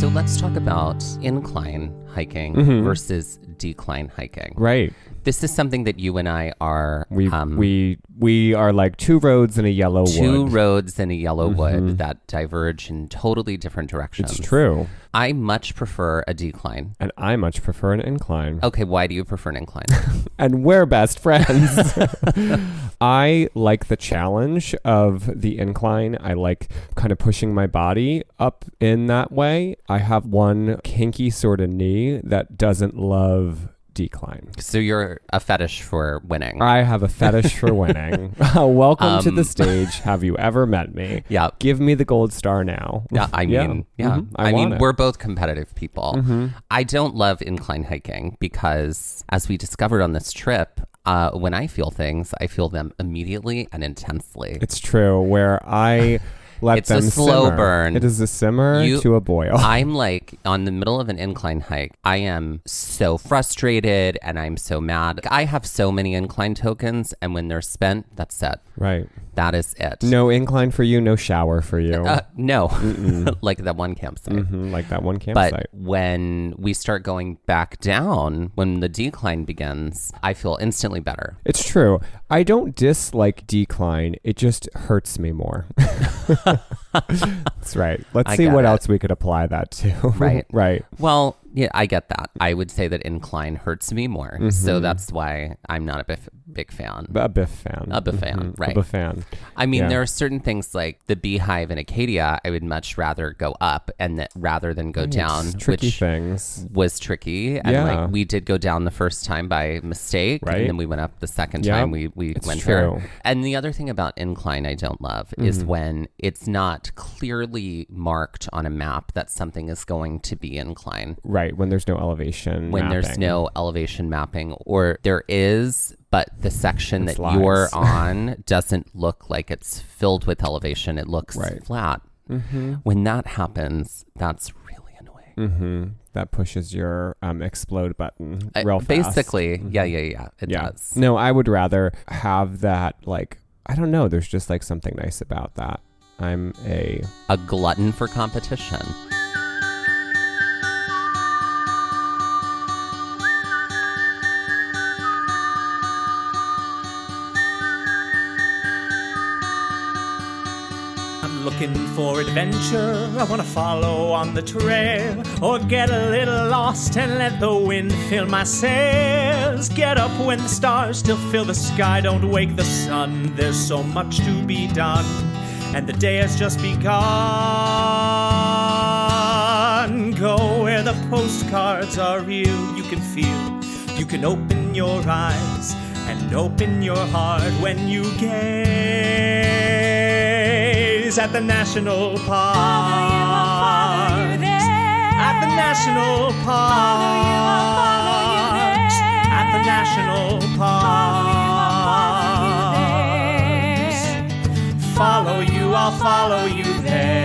So let's talk about incline hiking versus decline hiking. Right. This is something that you and I are... We are like two roads in a yellow wood. Two roads in a yellow wood that diverge in totally different directions. It's true. I much prefer a decline. And I much prefer an incline. Okay, why do you prefer an incline? And we're best friends. I like the challenge of the incline. I like kind of pushing my body up in that way. I have one kinky sort of knee that doesn't love decline. So you're a fetish for winning. I have a fetish for winning. Welcome to the stage. Have you ever met me? Yeah. Give me the gold star now. Yeah, I mean, I mean, we're both competitive people. I don't love incline hiking because, as we discovered on this trip, when I feel things, I feel them immediately and intensely. It's true. Where I... It's a slow burn. It is a simmer to a boil. I'm like on the middle of an incline hike. I am so frustrated and I'm so mad. I have so many incline tokens, and when they're spent, that's it. Right. That is it. No incline for you, no shower for you. No. Like that one campsite. Like that one campsite. But when we start going back down, when the decline begins, I feel instantly better. It's true. I don't dislike decline. It just hurts me more. That's right. Let's see what else we could apply that to. Right. Right. Well, yeah, I get that. I would say that incline hurts me more. So that's why I'm not a big fan. A biff fan. A biff fan, right. A biff fan. I mean, there are certain things like the beehive in Acadia, I would much rather go up and rather than go down. Tricky things. Was tricky. And like we did go down the first time by mistake. Right. And then we went up the second time we went there. And the other thing about incline I don't love is when it's not clearly marked on a map that something is going to be incline. Right, when there's no elevation mapping. There's no elevation mapping, or there is, but the section that you're on doesn't look like it's filled with elevation. It looks flat. When that happens, that's really annoying. That pushes your explode button real fast. Basically, yeah, it does. No, I would rather have that, like, I don't know, there's just like something nice about that. I'm a glutton for competition. Looking for adventure, I want to follow on the trail, or get a little lost and let the wind fill my sails. Get up when the stars still fill the sky, don't wake the sun. There's so much to be done, and the day has just begun. Go where the postcards are real, you can feel. You can open your eyes and open your heart when you gaze at the national park. Follow you there. At the national park. At the national park. Follow you, I'll follow you there.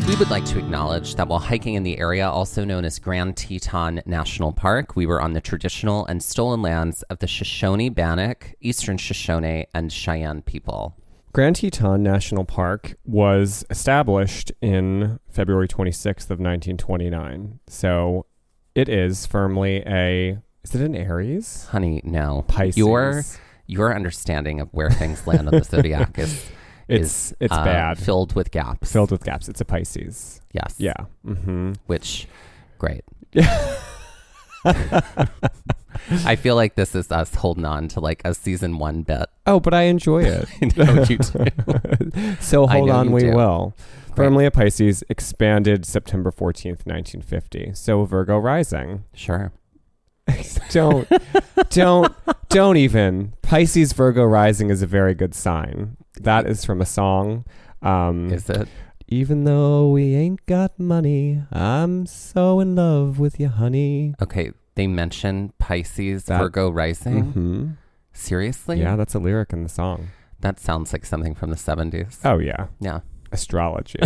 We would like to acknowledge that while hiking in the area, also known as Grand Teton National Park, we were on the traditional and stolen lands of the Shoshone Bannock, Eastern Shoshone, and Cheyenne people. Grand Teton National Park was established in February 26th of 1929. So it is firmly is it an Aries? Honey, no. Pisces. Your understanding of where things land on the zodiac is bad. Filled with gaps. Filled with gaps. It's a Pisces. Yes. Yeah. Which, great. I feel like this is us holding on to like a season 1 bit. Oh, but I enjoy it. I know you do. So hold on, we will. Great. Firmly a Pisces, expanded September 14th, 1950. So Virgo rising. Sure. Don't even. Pisces Virgo rising is a very good sign. That is from a song. Is it? Even though we ain't got money, I'm so in love with you, honey. Okay, they mention Pisces Virgo rising. Seriously? Yeah, that's a lyric in the song. That sounds like something from the 70s. Oh, yeah. Yeah. Astrology.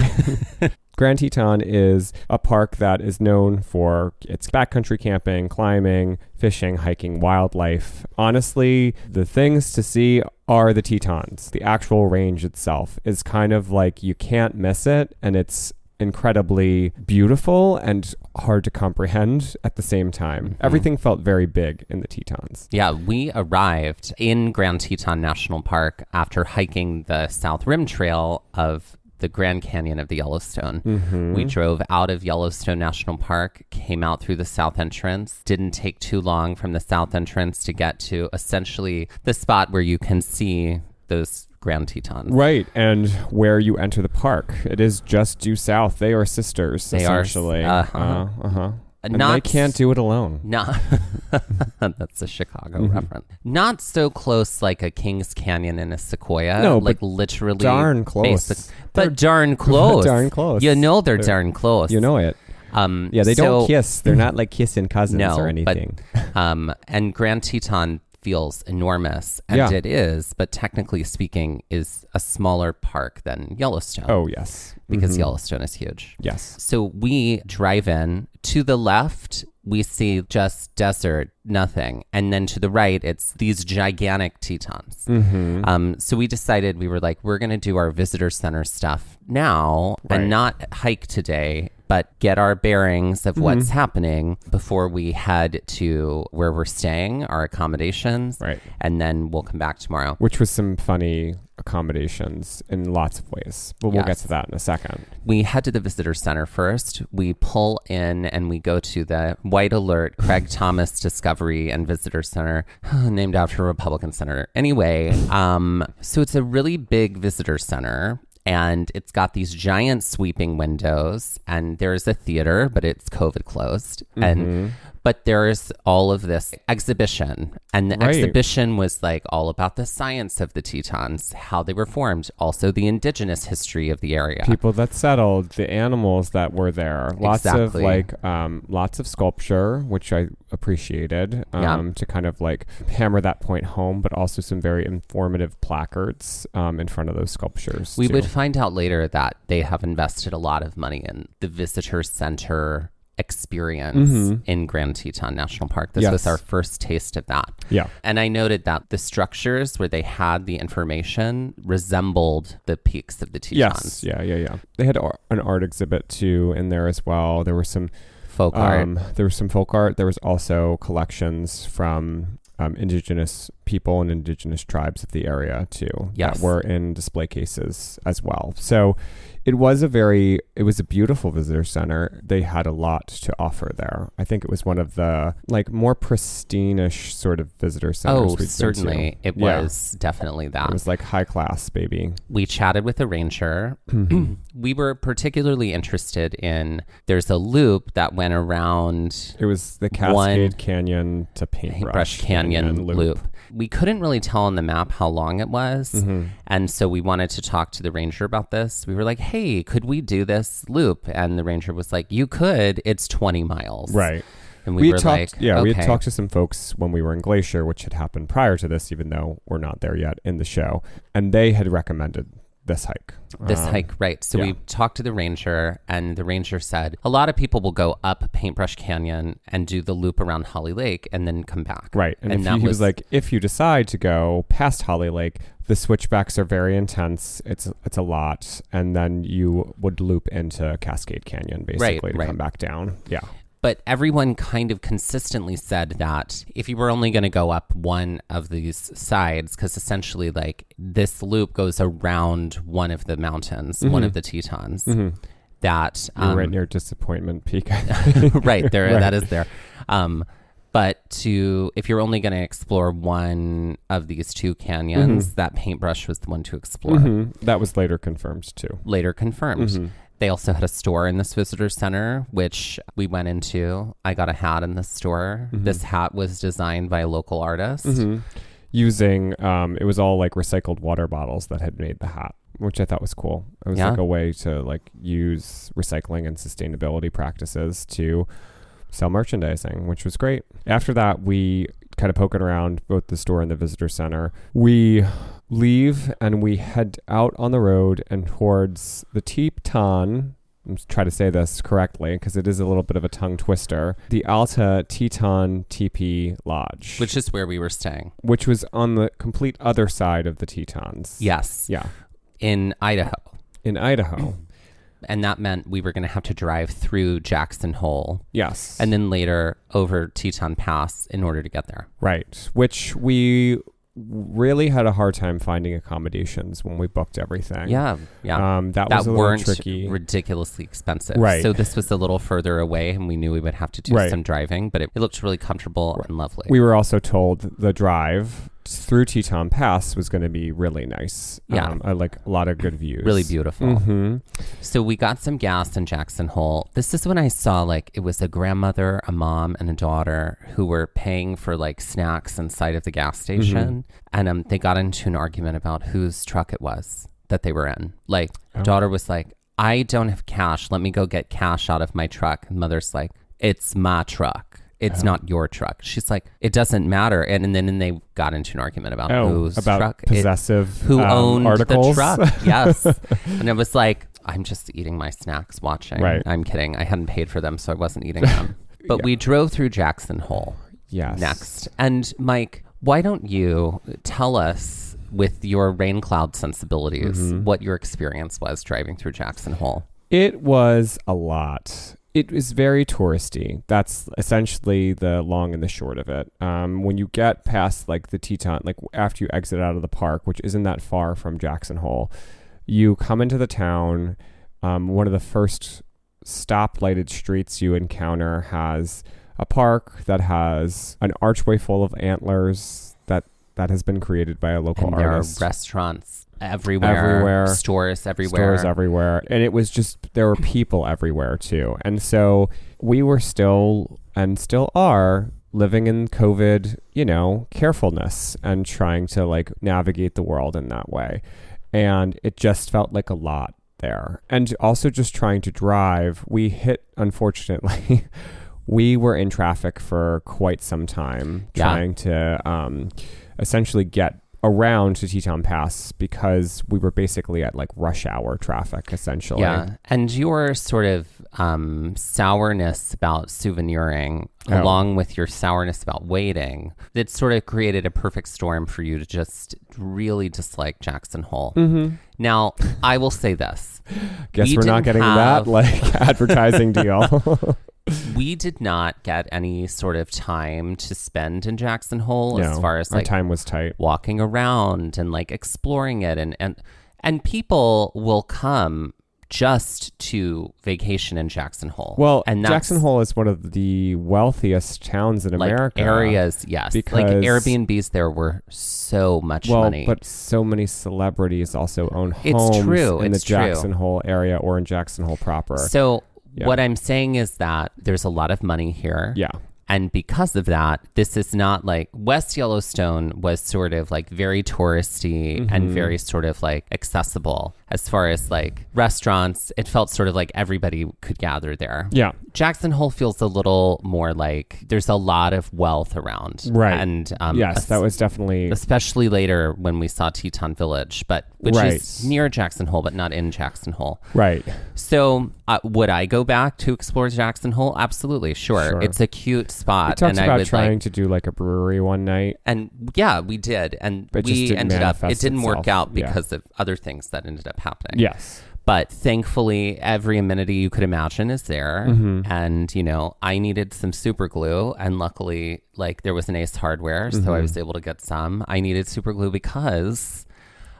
Grand Teton is a park that is known for its backcountry camping, climbing, fishing, hiking, wildlife. Honestly, the things to see are the Tetons. The actual range itself is kind of like you can't miss it, and it's incredibly beautiful and hard to comprehend at the same time. Mm-hmm. Everything felt very big in the Tetons. Yeah, we arrived in Grand Teton National Park after hiking the South Rim Trail of the Grand Canyon of the Yellowstone. Mm-hmm. We drove out of Yellowstone National Park, came out through the south entrance. Didn't take too long from the south entrance to get to essentially the spot where you can see those Grand Tetons. Right, and where you enter the park. It is just due south. They are sisters, essentially. And they can't do it alone. Not that's a Chicago reference. Not so close like a Kings Canyon and a Sequoia. No, like literally darn close. But darn close. Darn close. You know they're darn close. You know it. They don't kiss. They're not like kissing cousins or anything. But, and Grand Teton feels enormous, and it is, but technically speaking, is a smaller park than Yellowstone. Oh, yes. Because Yellowstone is huge. Yes. So we drive in. To the left, we see just desert, nothing. And then to the right, it's these gigantic Tetons. Mm-hmm. So we decided, we were like, we're going to do our visitor center stuff now and not hike today, but get our bearings of what's happening before we head to where we're staying, our accommodations. Right. And then we'll come back tomorrow. Which was some funny accommodations in lots of ways, but we'll get to that in a second. We head to the visitor center first. We pull in and we go to the White Alert Craig Thomas Discovery and Visitor Center, named after a Republican senator. Anyway, so it's a really big visitor center. And it's got these giant sweeping windows, and there's a theater, but it's COVID closed. But there's all of this exhibition, and the exhibition was like all about the science of the Tetons, how they were formed, also the indigenous history of the area, people that settled, the animals that were there, lots of sculpture, which I appreciated, to kind of like hammer that point home, but also some very informative placards in front of those sculptures. We would find out later that they have invested a lot of money in the visitor center experience in Grand Teton National Park. This was our first taste of that. Yeah. And I noted that the structures where they had the information resembled the peaks of the Tetons. Yes. Yeah. They had an art exhibit too in there as well. There were some folk art. There was some folk art. There was also collections from indigenous people and indigenous tribes of the area too that were in display cases as well. So it was a beautiful visitor center. They had a lot to offer there. I think it was one of the like more pristine-ish sort of visitor centers. Oh, certainly. It was definitely that. It was like high class, baby. We chatted with the ranger. We were particularly interested in, there's a loop that went around. It was the Cascade Canyon to Paintbrush Canyon loop. We couldn't really tell on the map how long it was. And so we wanted to talk to the ranger about this. We were like, hey, could we do this loop? And the ranger was like, you could. It's 20 miles. Right. And we were talked, okay. We had talked to some folks when we were in Glacier, which had happened prior to this, even though we're not there yet in the show. And they had recommended this hike. Right. So we talked to the ranger, and the ranger said a lot of people will go up Paintbrush Canyon and do the loop around Holly Lake and then come back. Right. And he was like, if you decide to go past Holly Lake, the switchbacks are very intense. It's a lot. And then you would loop into Cascade Canyon basically to come back down. Yeah. But everyone kind of consistently said that if you were only going to go up one of these sides, because essentially like this loop goes around one of the mountains, one of the Tetons, that... You're right near Disappointment Peak. Right, there. That is there. But if you're only going to explore one of these two canyons, that Paintbrush was the one to explore. That was later confirmed too. They also had a store in this visitor center, which we went into. I got a hat in the store. This hat was designed by a local artist. Using, it was all like recycled water bottles that had made the hat, which I thought was cool. It was like a way to like use recycling and sustainability practices to sell merchandising, which was great. After that, we kind of poking around both the store and the visitor center. We leave and we head out on the road and towards the Teton try to say this correctly because it is a little bit of a tongue twister. The Alta Teton TP Lodge. Which is where we were staying. Which was on the complete other side of the Tetons. Yes. Yeah. In Idaho. In Idaho. And that meant we were going to have to drive through Jackson Hole. Yes. And then later over Teton Pass in order to get there. Right. Which we really had a hard time finding accommodations when we booked everything. Yeah. That was a little tricky. Ridiculously expensive. Right. So this was a little further away and we knew we would have to do some driving, but it looked really comfortable and lovely. We were also told the drive through Teton Pass was going to be really nice. Yeah. Like a lot of good views. Really beautiful. Mm-hmm. So we got some gas in Jackson Hole. This is when I saw like it was a grandmother, a mom, and a daughter who were paying for like snacks inside of the gas station. Mm-hmm. And they got into an argument about whose truck it was that they were in. Like the daughter was like, I don't have cash. Let me go get cash out of my truck. And mother's like, it's my truck. It's not your truck. She's like, it doesn't matter. And then they got into an argument about whose truck. Possessive who owned articles. The truck. Yes. And it was like, I'm just eating my snacks watching. Right. I'm kidding. I hadn't paid for them, so I wasn't eating them. But we drove through Jackson Hole next. And Mike, why don't you tell us with your rain cloud sensibilities what your experience was driving through Jackson Hole? It was a lot. It was very touristy. That's essentially the long and the short of it. When you get past like the Teton, like after you exit out of the park, which isn't that far from Jackson Hole, you come into the town. One of the first stoplighted streets you encounter has a park that has an archway full of antlers that has been created by a local artist. There are restaurants everywhere, stores everywhere. And it was just, there were people everywhere too. And so we were still are living in COVID, carefulness and trying to like navigate the world in that way. And it just felt like a lot there. And also just trying to drive, unfortunately, we were in traffic for quite some time trying to essentially get around to Teton Pass because we were basically at like rush hour traffic essentially. Yeah. And your sort of sourness about souveniring along with your sourness about waiting, it sort of created a perfect storm for you to just really dislike Jackson Hole. Mm-hmm. Now, I will say this. Guess we're not getting that like advertising deal. We did not get any sort of time to spend in Jackson Hole as far as like our time was tight. Walking around and like exploring it and people will come just to vacation in Jackson Hole. Well, and Jackson Hole is one of the wealthiest towns in America. Areas, yes. Because, like Airbnbs there were so much money. But so many celebrities also own homes in the Jackson Hole area or in Jackson Hole proper. So what I'm saying is that there's a lot of money here. Yeah. And because of that, this is not like West Yellowstone was sort of like very touristy and very sort of like accessible as far as like restaurants. It felt sort of like everybody could gather there. Yeah. Jackson Hole feels a little more like there's a lot of wealth around. Right. And yes, that was definitely. Especially later when we saw Teton Village, which is near Jackson Hole, but not in Jackson Hole. Right. So would I go back to explore Jackson Hole? Absolutely. Sure. It's a cute spot. We talked about trying to do like a brewery one night. And yeah, we did. And we ended up, it didn't work out because of other things that ended up happening. Yes. But thankfully, every amenity you could imagine is there. And, I needed some super glue. And luckily, like there was an Ace Hardware. So I was able to get some. I needed super glue because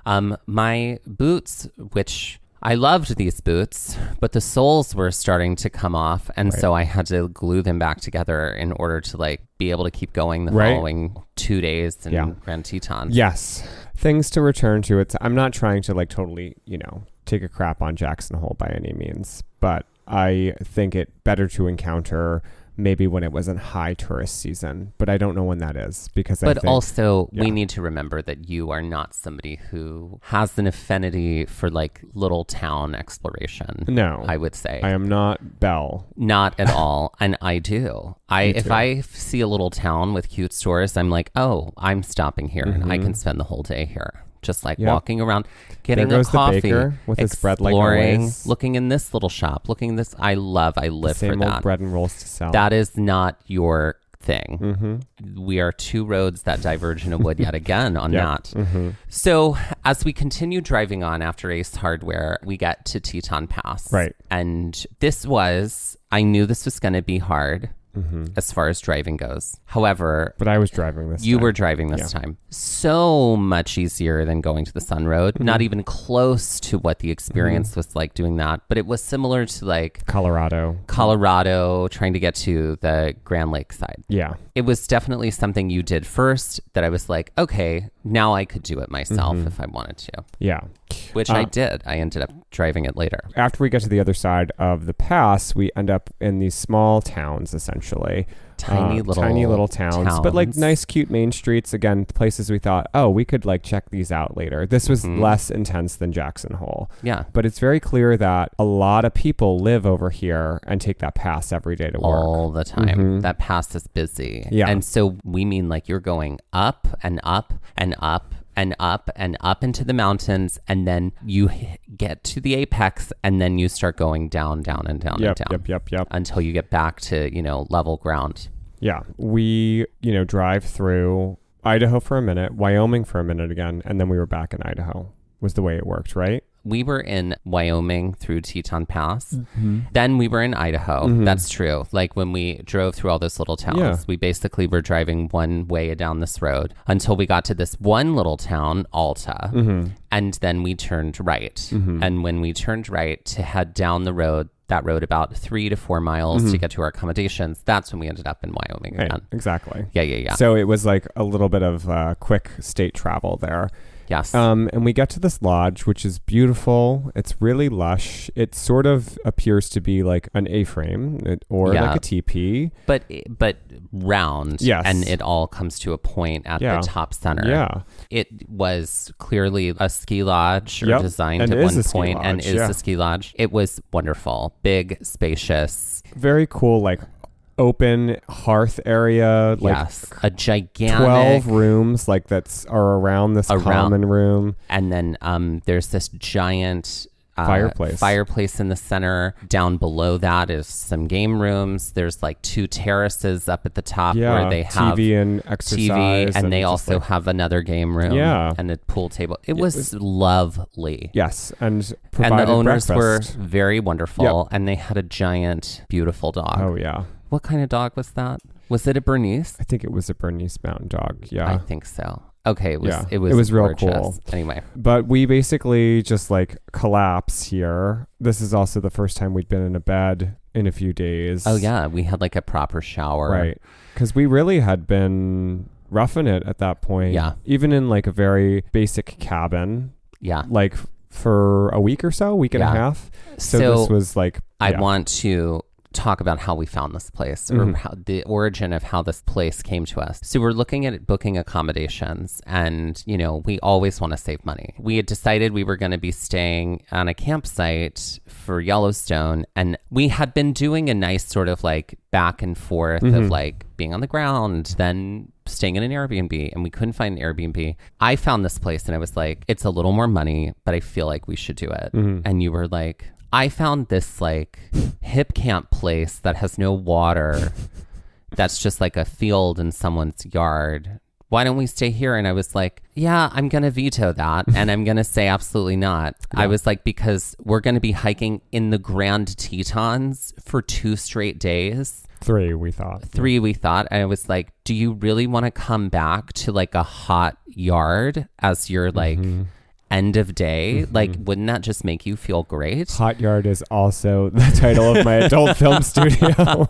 my boots, which I loved these boots, but the soles were starting to come off. And so I had to glue them back together in order to like be able to keep going the following 2 days in Grand Teton. Yes. Things to return to. I'm not trying to like totally, take a crap on Jackson Hole by any means, but I think it better to encounter maybe when it was in high tourist season, but I don't know when that is because we need to remember that you are not somebody who has an affinity for like little town exploration. No, I would say I am not Belle. Not at all. And I do. If I see a little town with cute stores, I'm like, oh, I'm stopping here and I can spend the whole day here. just like walking around, getting there goes a coffee, the baker with his bread like exploring, always. looking in this little shop, looking this. I live the same for that. Old bread and rolls to sell. That is not your thing. We are two roads that diverge in a wood yet again on that. So as we continue driving on after Ace Hardware, we get to Teton Pass. Right. And I knew this was going to be hard. As far as driving goes. However, but I was driving this time. You were driving this time. So much easier than going to the Sun Road. Not even close to what the experience was like doing that. But it was similar to like Colorado, trying to get to the Grand Lake side. Yeah. It was definitely something you did first that I was like, okay, now I could do it myself if I wanted to. Yeah. Which I did. I ended up driving it later. After we get to the other side of the pass, we end up in these small towns, essentially. Tiny little towns, but like nice, cute main streets. Again, places we thought, oh, we could like check these out later. This was less intense than Jackson Hole. Yeah. But it's very clear that a lot of people live over here and take that pass every day to work. All the time. That pass is busy. Yeah. And so we mean like you're going up and up and up and up and up into the mountains, and then you get to the apex, and then you start going down and down and down Yep. until you get back to, level ground. Yeah. We, drive through Idaho for a minute, Wyoming for a minute again, and then we were back in Idaho was the way it worked, right? We were in Wyoming through Teton Pass. Then we were in Idaho. That's true. Like when we drove through all those little towns, we basically were driving one way down this road until we got to this one little town, Alta. And then we turned right. And when we turned right to head down the road, that road about 3 to 4 miles to get to our accommodations, that's when we ended up in Wyoming again. Right, exactly. Yeah. So it was like a little bit of quick state travel there. Yes. And we get to this lodge, which is beautiful. It's really lush. It sort of appears to be like an A-frame or like a teepee. But round. Yes. And it all comes to a point at the top center. Yeah. It was clearly a ski lodge or designed at one point and is a ski lodge. It was wonderful. Big, spacious. Very cool, like open hearth area, like a gigantic 12 rooms like are around this common room, and then there's this giant fireplace in the center. Down below that is some game rooms. There's like 2 terraces up at the top where they have TV and exercise, and they also have another game room and a pool table. It was lovely. Yes, and the owners breakfast. were very wonderful, and they had a giant, beautiful dog. Oh yeah. What kind of dog was that? Was it a Bernese? I think it was a Bernese Mountain Dog. Yeah, I think so. Okay, it was real gorgeous. cool. Anyway, but we basically just like collapse here. This is also the first time we'd been in a bed in a few days. Oh yeah, we had like a proper shower. Right, because we really had been roughing it at that point. Yeah, even in like a very basic cabin. Yeah, like for a week or so, week and a half. So this was like I want to talk about how we found this place or how the origin of how this place came to us. So we're looking at booking accommodations and, we always want to save money. We had decided we were going to be staying on a campsite for Yellowstone, and we had been doing a nice sort of like back and forth of like being on the ground, then staying in an Airbnb, and we couldn't find an Airbnb. I found this place and I was like, it's a little more money, but I feel like we should do it. And you were like, I found this like hip camp place that has no water. That's just like a field in someone's yard. Why don't we stay here? And I was like, yeah, I'm going to veto that. And I'm going to say absolutely not. Yeah. I was like, because we're going to be hiking in the Grand Tetons for 2 straight days. 3, we thought. And I was like, do you really want to come back to like a hot yard as your like end of day? Like, wouldn't that just make you feel great? Hot Yard is also the title of my adult film studio.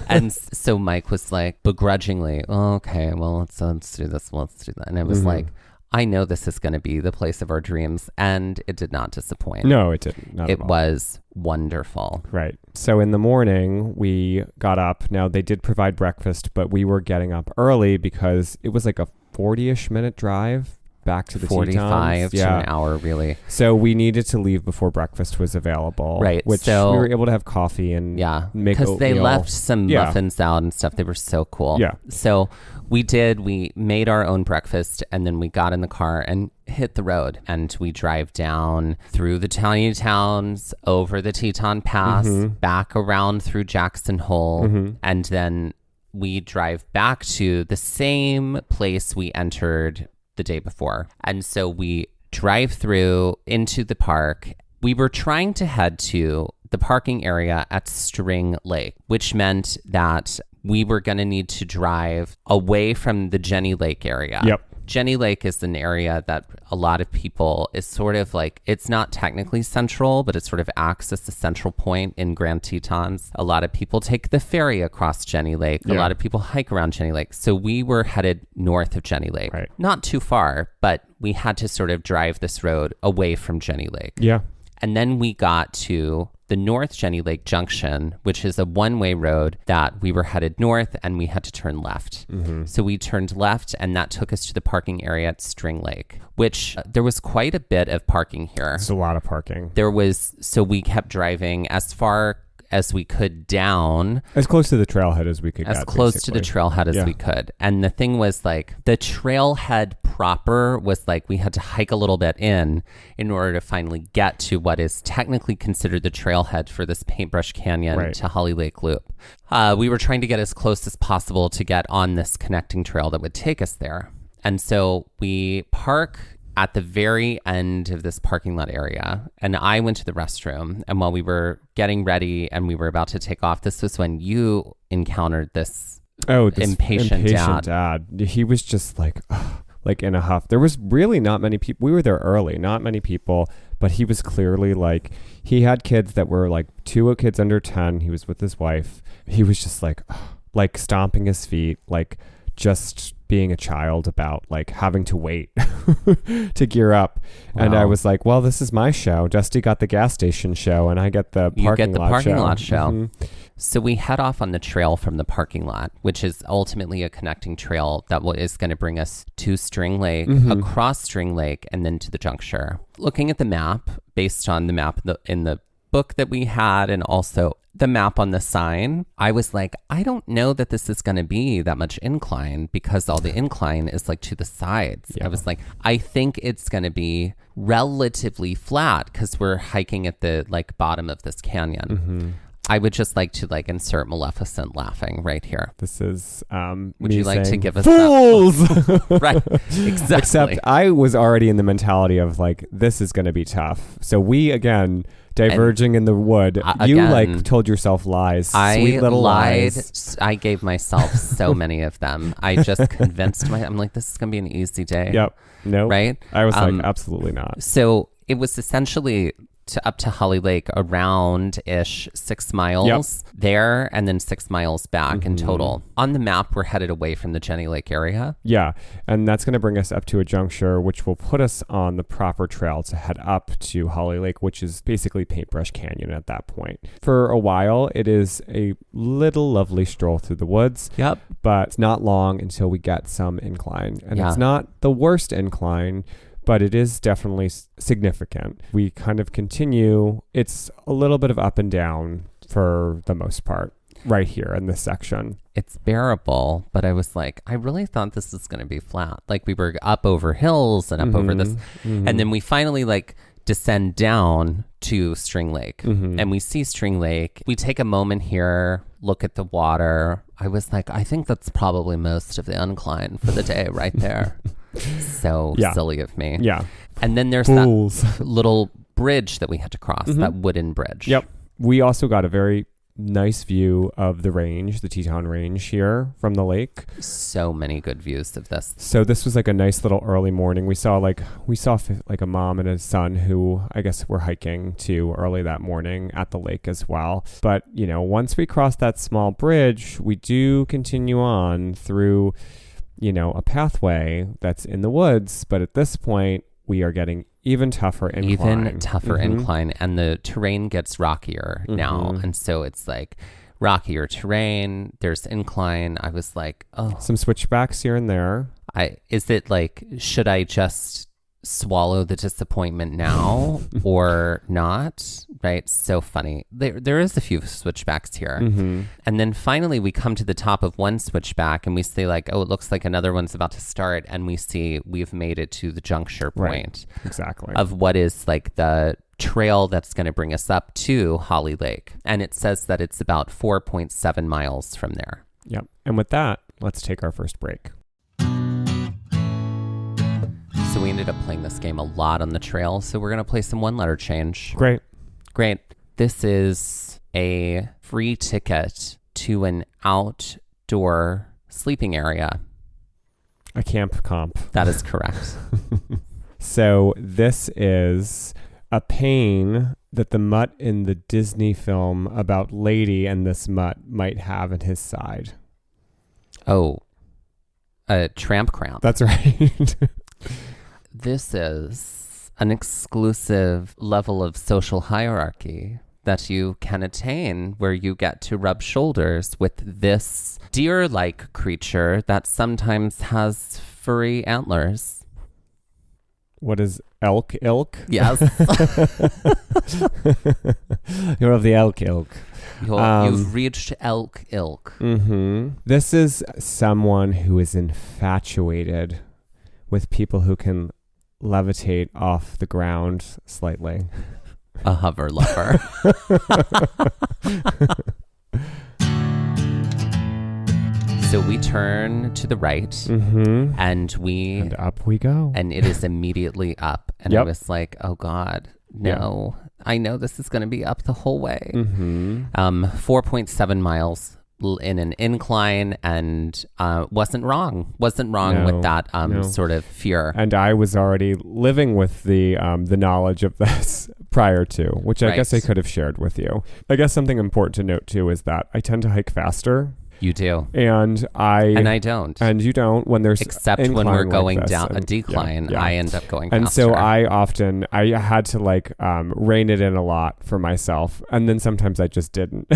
And so Mike was like begrudgingly, oh, okay, well, let's do this. Let's do that. And I was like, I know this is going to be the place of our dreams. And it did not disappoint. No, it didn't. Not it was wonderful. Right. So in the morning, we got up. Now, they did provide breakfast, but we were getting up early because it was like a 40-ish minute drive back to the 45 Tetons. to an hour, really. So we needed to leave before breakfast was available. Right. Which so, we were able to have coffee and make oatmeal. Because they left some muffins out and stuff. They were so cool. Yeah. So we made our own breakfast, and then we got in the car and hit the road, and we drive down through the tiny towns, over the Teton Pass, back around through Jackson Hole, and then we drive back to the same place we entered the day before. And so we drive through into the park. We were trying to head to the parking area at String Lake, which meant that we were going to need to drive away from the Jenny Lake area. Yep. Jenny Lake is an area that a lot of people is sort of like, it's not technically central, but it sort of acts as the central point in Grand Tetons. A lot of people take the ferry across Jenny Lake. A lot of people hike around Jenny Lake. So we were headed north of Jenny Lake. Right. Not too far, but we had to sort of drive this road away from Jenny Lake. Yeah. And then we got to the North Jenny Lake Junction, which is a one-way road that we were headed north and we had to turn left. So we turned left, and that took us to the parking area at String Lake, which there was quite a bit of parking here. It's a lot of parking. So we kept driving as far as we could down. As close to the trailhead as we could get. As close to the trailhead as we could. And the thing was, like, the trailhead proper was like we had to hike a little bit in order to finally get to what is technically considered the trailhead for this Paintbrush Canyon to Holly Lake Loop. We were trying to get as close as possible to get on this connecting trail that would take us there. And so we park at the very end of this parking lot area, and I went to the restroom, and while we were getting ready and we were about to take off, this was when you encountered this impatient dad. He was just like in a huff. There was really not many people. We were there early, not many people, but he was clearly like, he had kids that were like 2 kids under 10. He was with his wife. He was just like stomping his feet, like just being a child about like having to wait to gear up. Wow. And I was like, well, this is my show. Dusty got the gas station show and I get the parking lot show. So we head off on the trail from the parking lot, which is ultimately a connecting trail that is going to bring us to String Lake, across String Lake, and then to the juncture. Looking at the map, based on the map in the book that we had, and also the map on the sign, I was like, I don't know that this is going to be that much incline, because all the incline is like to the sides. I was like, I think it's going to be relatively flat because we're hiking at the like bottom of this canyon. I would just like to like insert Maleficent laughing right here. This is would you like to give us fools? That? Right, exactly. Except I was already in the mentality of like, this is going to be tough. So we again diverging in the wood. You like told yourself lies. Sweet little lies. I gave myself so many of them. I just convinced I'm like, this is going to be an easy day. Yep. No. Right? I was like, absolutely not. So it was essentially up to Holly Lake around-ish 6 miles there, and then 6 miles back in total. On the map, we're headed away from the Jenny Lake area. Yeah, and that's going to bring us up to a juncture, which will put us on the proper trail to head up to Holly Lake, which is basically Paintbrush Canyon at that point. For a while, it is a little lovely stroll through the woods. Yep. But it's not long until we get some incline. And it's not the worst incline, but it is definitely significant. We kind of continue. It's a little bit of up and down for the most part right here in this section. It's bearable, but I was like, I really thought this was going to be flat. Like we were up over hills and up over this. And then we finally like descend down to String Lake and we see String Lake. We take a moment here, look at the water. I was like, I think that's probably most of the incline for the day right there. So silly of me. Yeah. And then there's that little bridge that we had to cross, that wooden bridge. Yep. We also got a very nice view of the range, the Teton Range here from the lake. So many good views of this. So this was like a nice little early morning. We saw like a mom and a son who I guess were hiking too early that morning at the lake as well. But, you know, once we cross that small bridge, we do continue on through, you know, a pathway that's in the woods. But at this point, we are getting even tougher incline. Incline, and the terrain gets rockier now. And so it's like rockier terrain, there's incline. I was like, oh. Some switchbacks here and there. Is it like, should I just swallow the disappointment now or not? Right? So funny. There is a few switchbacks here. And then finally we come to the top of one switchback and we say like, oh, it looks like another one's about to start. And we see we've made it to the juncture point. Exactly. Of what is like the trail that's going to bring us up to Holly Lake. And it says that it's about 4.7 miles from there. Yep. And with that, let's take our first break. So we ended up playing this game a lot on the trail. So we're going to play some one-letter change. Great. This is a free ticket to an outdoor sleeping area. A camp comp. That is correct. So this is a pain that the mutt in the Disney film about Lady and this mutt might have in his side. Oh, a tramp cramp. That's right. This is an exclusive level of social hierarchy that you can attain where you get to rub shoulders with this deer-like creature that sometimes has furry antlers. What is elk ilk? Yes. You're of the elk ilk. You've reached elk ilk. This is someone who is infatuated with people who can levitate off the ground slightly. A hover lover. So we turn to the right and up we go. And it is immediately up. And I was like, oh God, no. Yeah. I know this is going to be up the whole way. 4.7 miles in an incline, and wasn't wrong with that sort of fear. And I was already living with the knowledge of this prior to, which I guess I could have shared with you. I guess something important to note too is that I tend to hike faster. You do. And I don't. And you don't when there's except when we're going down a decline, I end up going faster. And so I had to like rein it in a lot for myself. And then sometimes I just didn't.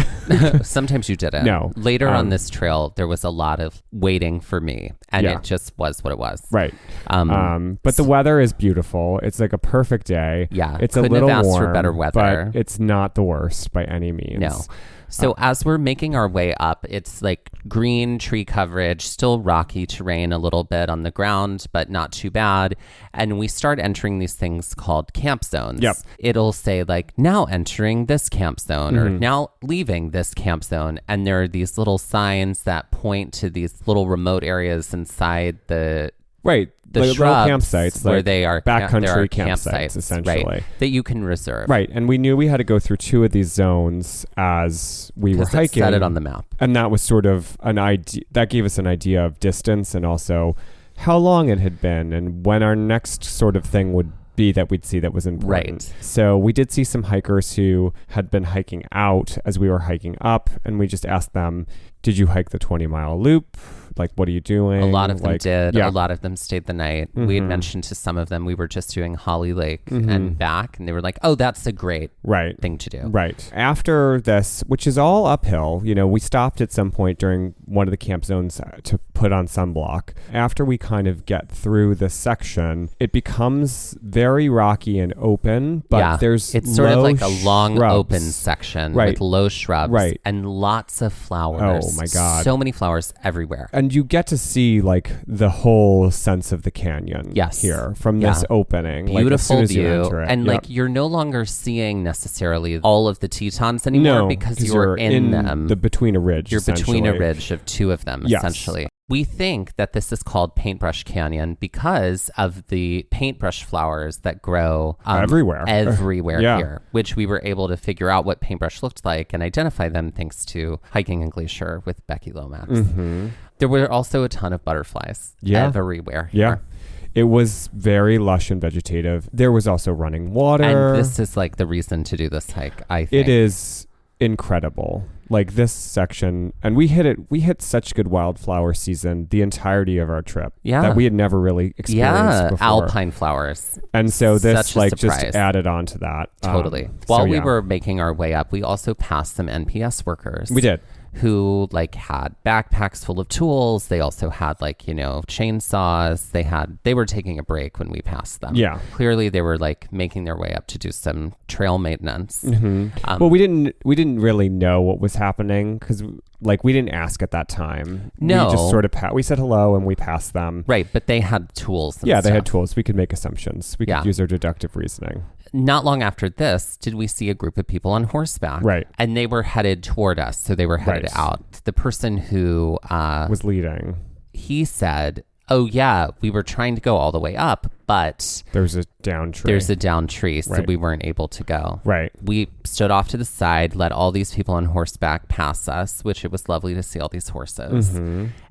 Sometimes you didn't. No. Later on this trail, there was a lot of waiting for me. And it just was what it was. Right. But the weather is beautiful. It's like a perfect day. Yeah. It's a little have asked warm, for better weather. but it's not the worst by any means. No. So as we're making our way up, it's like green tree coverage, still rocky terrain a little bit on the ground, but not too bad. And we start entering these things called camp zones. Yep. It'll say like, now entering this camp zone or now leaving this camp zone. And there are these little signs that point to these little remote areas inside the shrubs campsites, where they are backcountry campsites, essentially, right, that you can reserve. Right, and we knew we had to go through two of these zones as we were hiking. Set it on the map, and that was sort of an idea that gave us an idea of distance and also how long it had been and when our next sort of thing would be that we'd see that was important. Right. So we did see some hikers who had been hiking out as we were hiking up, and we just asked them, did you hike the 20-mile loop? Like, what are you doing? A lot of them did. Yeah. A lot of them stayed the night. We had mentioned to some of them we were just doing Holly Lake and back, and they were like, oh, that's a great thing to do. Right. After this, which is all uphill, we stopped at some point during one of the camp zones to put on sunblock. After we kind of get through this section, it becomes very rocky and open, but it's sort of like a long shrubs. Open section with low shrubs and lots of flowers. Oh my God. So many flowers everywhere. And you get to see like the whole sense of the canyon here from this opening. Beautiful like, view. And like you're no longer seeing necessarily all of the Tetons anymore because you're in them. Between a ridge. You're between a ridge of two of them, essentially. We think that this is called Paintbrush Canyon because of the paintbrush flowers that grow everywhere here, which we were able to figure out what paintbrush looked like and identify them thanks to Hiking in Glacier with Becky Lomax. There were also a ton of butterflies everywhere here. Yeah. It was very lush and vegetative. There was also running water. And this is like the reason to do this hike, I think. It is incredible. Like this section, and we hit such good wildflower season the entirety of our trip that we had never really experienced before. Alpine flowers. And so this just added on to that. Totally. While we were making our way up, we also passed some NPS workers. We did. who like had backpacks full of tools. They also had like, you know, chainsaws. They were taking a break when we passed them. Yeah. Clearly they were like making their way up to do some trail maintenance. Well, we didn't really know what was happening because like we didn't ask at that time. No. We just sort of we said hello and we passed them. Right. But they had tools. And yeah, stuff. They had tools. We could make assumptions. We could use our deductive reasoning. Not long after this, did we see a group of people on horseback. Right. And they were headed toward us. So they were headed out. The person who was leading. He said, oh, yeah, we were trying to go all the way up, but there's a down tree. So we weren't able to go. Right. We stood off to the side, let all these people on horseback pass us, which it was lovely to see all these horses.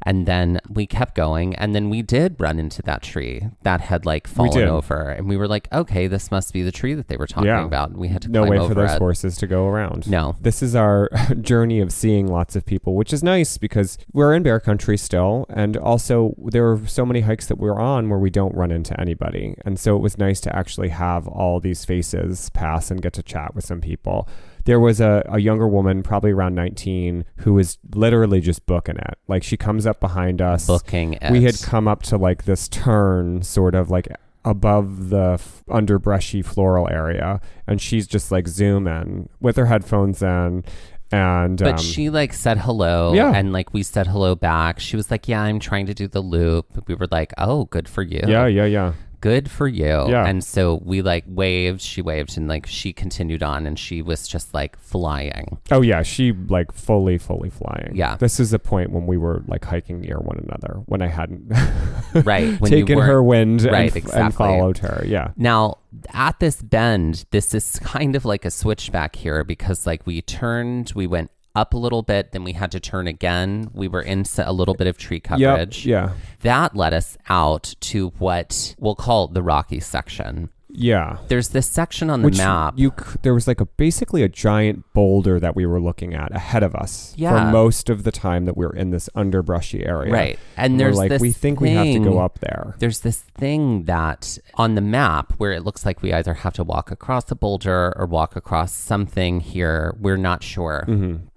And then we kept going, and then we did run into that tree that had like fallen over, and we were like, okay, this must be the tree that they were talking about. And we had to climb over no way for those it. horses to go around. No. This is our journey of seeing lots of people, which is nice because we're in bear country still, and also there are so many hikes that we're on where we don't run into anybody, and so it was nice to actually have all these faces pass and get to chat with some people. There was a younger woman, probably around 19, who was literally just booking it. Like she comes up behind us. Booking it. We had come up to like this turn sort of like above the underbrushy floral area, and she's just like zooming with her headphones in. But she like said hello, and like we said hello back. She was like, yeah, I'm trying to do the loop. We were like, oh, good for you. Yeah. Good for you. Yeah. And so we like waved, she waved, and like she continued on, and she was just like flying. Oh yeah, she like fully flying. Yeah. This is a point when we were like hiking near one another, when I hadn't taken her wind exactly. and followed her. Yeah. Now at this bend, this is kind of like a switchback here because like we went up a little bit, then we had to turn again. We were in a little bit of tree coverage. Yeah. That led us out to what we'll call the rocky section. Yeah. There's this section on the map. There was like basically a giant boulder that we were looking at ahead of us for most of the time that we were in this underbrushy area. Right. And there's like, this we think we have to go up there. There's this thing that on the map where it looks like we either have to walk across a boulder or walk across something here. We're not sure.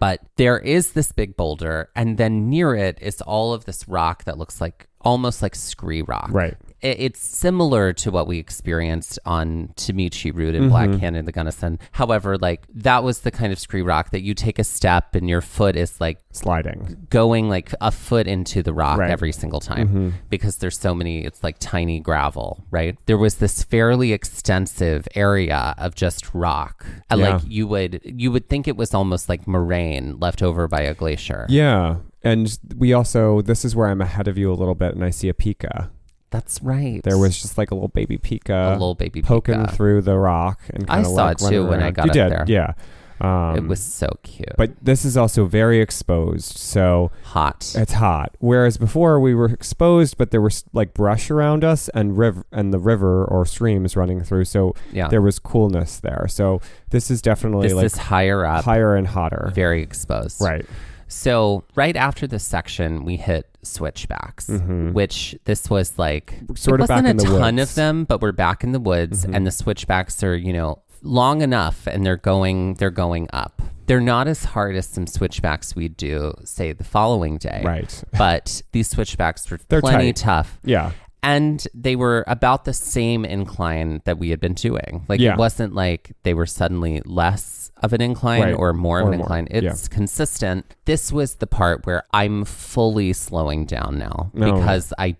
But there is this big boulder, and then near it is all of this rock that looks like almost like scree rock. Right. It's similar to what we experienced on Tamichi Route in Black Canyon, the Gunnison. However, like that was the kind of scree rock that you take a step and your foot is like sliding, going like a foot into the rock every single time because there's so many, it's like tiny gravel, right? There was this fairly extensive area of just rock. Like you would think it was almost like moraine left over by a glacier. Yeah. And we also, this is where I'm ahead of you a little bit, and I see a pika. That's right. There was just like a little baby pika. Poking through the rock. And I saw it too when I got up there. Yeah. It was so cute. But this is also very exposed. So hot. It's hot. Whereas before we were exposed, but there was like brush around us and the river or streams running through. So there was coolness there. So this is definitely this is higher up. Higher and hotter. Very exposed. Right. So right after this section, we hit switchbacks, which this was like, sort of back in the woods. Wasn't a ton of them, but we're back in the woods, and the switchbacks are, long enough, and they're going up. They're not as hard as some switchbacks we do, say, the following day. Right. But these switchbacks were plenty tough. Yeah. And they were about the same incline that we had been doing. Like, it wasn't like they were suddenly less of an incline or more of an incline. It's consistent. This was the part where I'm fully slowing down now because my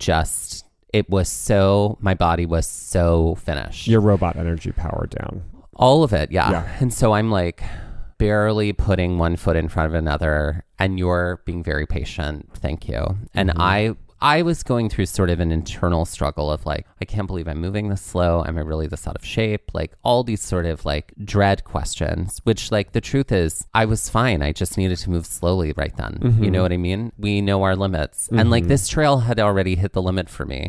body was so finished. Your robot energy powered down. All of it, yeah. And so I'm like barely putting one foot in front of another, and you're being very patient. Thank you. And I was going through sort of an internal struggle of like, I can't believe I'm moving this slow. Am I really this out of shape? Like all these sort of like dread questions, which like the truth is I was fine. I just needed to move slowly right then. You know what I mean? We know our limits. And like this trail had already hit the limit for me.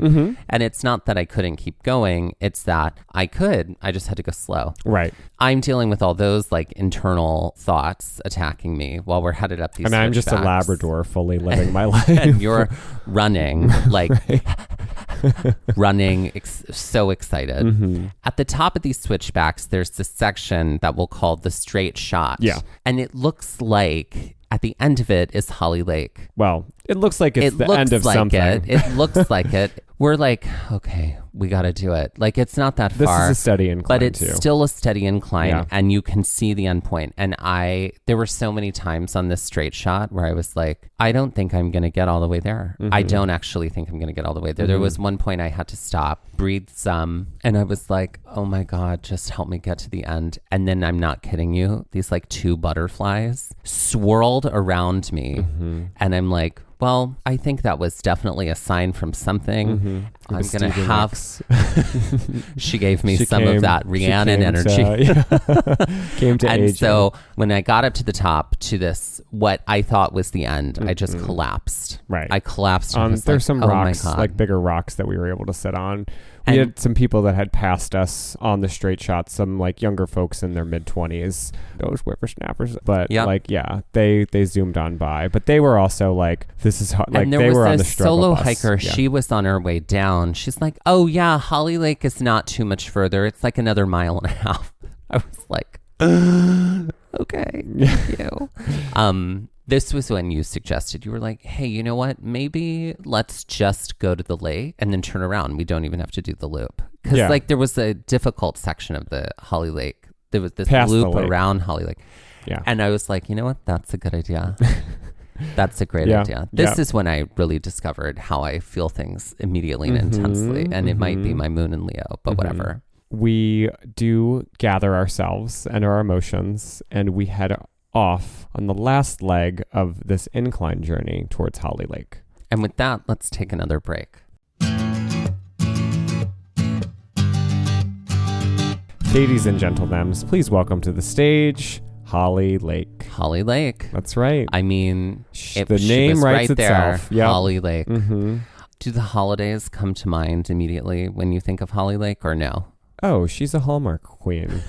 And it's not that I couldn't keep going. It's that I just had to go slow. Right. I'm dealing with all those like internal thoughts attacking me while we're headed up these And I'm just a Labrador fully living my life. And you're running like so excited. At the top of these switchbacks, there's this section that we'll call the straight shot. Yeah. And it looks like at the end of it is Holly Lake. Well, it looks like it's the end of something. It looks like it. We're like, okay, we got to do it. Like, it's not that far. This is a steady incline, but it's still a steady incline, and you can see the end point. And there were so many times on this straight shot where I was like, I don't think I'm going to get all the way there. I don't actually think I'm going to get all the way there. There was one point I had to stop, breathe some, and I was like, oh my God, just help me get to the end. And then I'm not kidding you, these like 2 butterflies swirled around me, and I'm like, well, I think that was definitely a sign from something. I'm going to have... She gave me some of that Rhiannon energy. Came to and age. So when I got up to the top to this, what I thought was the end, I just collapsed. Right. I collapsed. There's some rocks, like bigger rocks that we were able to sit on. We had some people that had passed us on the straight shot, some like younger folks in their mid-20s, those whippersnappers. But they zoomed on by. But they were also like, this is like, and they were on the struggle solo bus. hiker. Yeah. She was on her way down. She's like, oh yeah, Holly Lake is not too much further. It's like another 1.5 miles. I was like, okay, thank you. This was when you suggested, you were like, hey, you know what? Maybe let's just go to the lake and then turn around. We don't even have to do the loop. Because like there was a difficult section of the Holly Lake. There was this loop around Holly Lake. Yeah. And I was like, you know what? That's a good idea. That's a great idea. This is when I really discovered how I feel things immediately and intensely. And it might be my moon in Leo, but whatever. We do gather ourselves and our emotions, and we head off on the last leg of this incline journey towards Holly Lake. And with that, let's take another break. Ladies and gentlemen, please welcome to the stage Holly Lake. Holly Lake. That's right. I mean, the name writes itself. Yep. Holly Lake. Do the holidays come to mind immediately when you think of Holly Lake, or no? Oh, she's a Hallmark queen.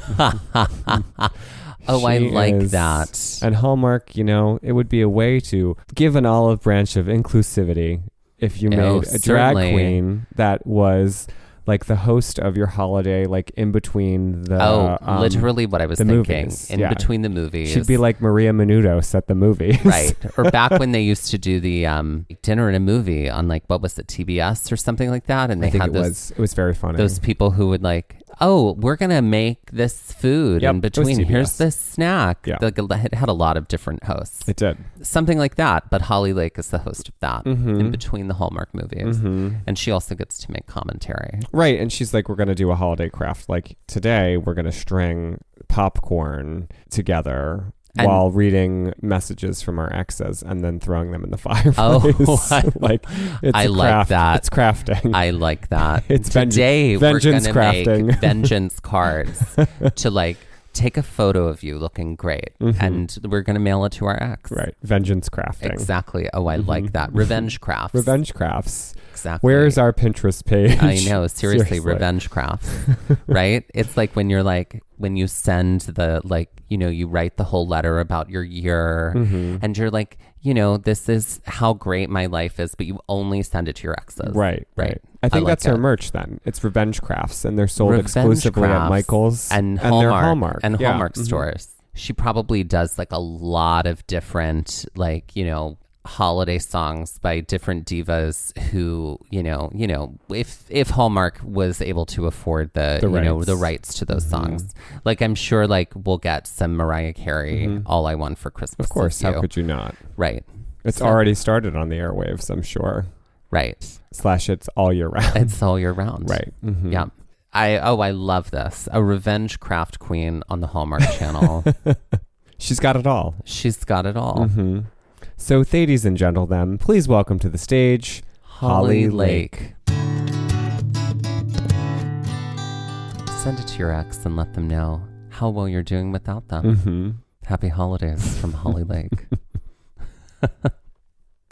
Oh, I like that. And Hallmark, it would be a way to give an olive branch of inclusivity if you made a drag queen that was like the host of your holiday, like in between the... literally what I was thinking. Movies. In between the movies. She'd be like Maria Menounos at the movies. Right. Or back when they used to do the dinner and a movie on like, what was it, TBS or something like that? And they had it was very funny. Those people who would like, oh, we're going to make this food in between. Here's this snack. Yeah. It had a lot of different hosts. It did. Something like that. But Holly Lake is the host of that in between the Hallmark movies. And she also gets to make commentary. Right. And she's like, we're going to do a holiday craft. Like today, we're going to string popcorn together while reading messages from our exes and then throwing them in the fireplace. Like it's I like that. It's crafting. I like that. It's today vengeance we're gonna crafting. Make vengeance cards to like take a photo of you looking great, and we're gonna mail it to our ex. Right. Vengeance crafting. Exactly. Oh, I like that. Revenge crafts. Revenge crafts. Exactly. Where's our Pinterest page? I know. Seriously. Revenge crafts. Right? It's like when you send the you write the whole letter about your year and you're like, this is how great my life is, but you only send it to your exes. Right. I think that's her merch then. It's Revenge Crafts, and they're sold exclusively at Michael's and Hallmark. And Hallmark stores. She probably does like a lot of different holiday songs by different divas who, if Hallmark was able to afford the rights to those songs, like I'm sure like we'll get some Mariah Carey, All I Want for Christmas. Of course, how could you not? Right. It's already started on the airwaves, I'm sure. Right. / it's all year round. It's all year round. Right. Yeah. I love this. A revenge craft queen on the Hallmark Channel. She's got it all. She's got it all. So, ladies and gentlemen, please welcome to the stage Holly Lake. Send it to your ex and let them know how well you're doing without them. Happy holidays from Holly Lake.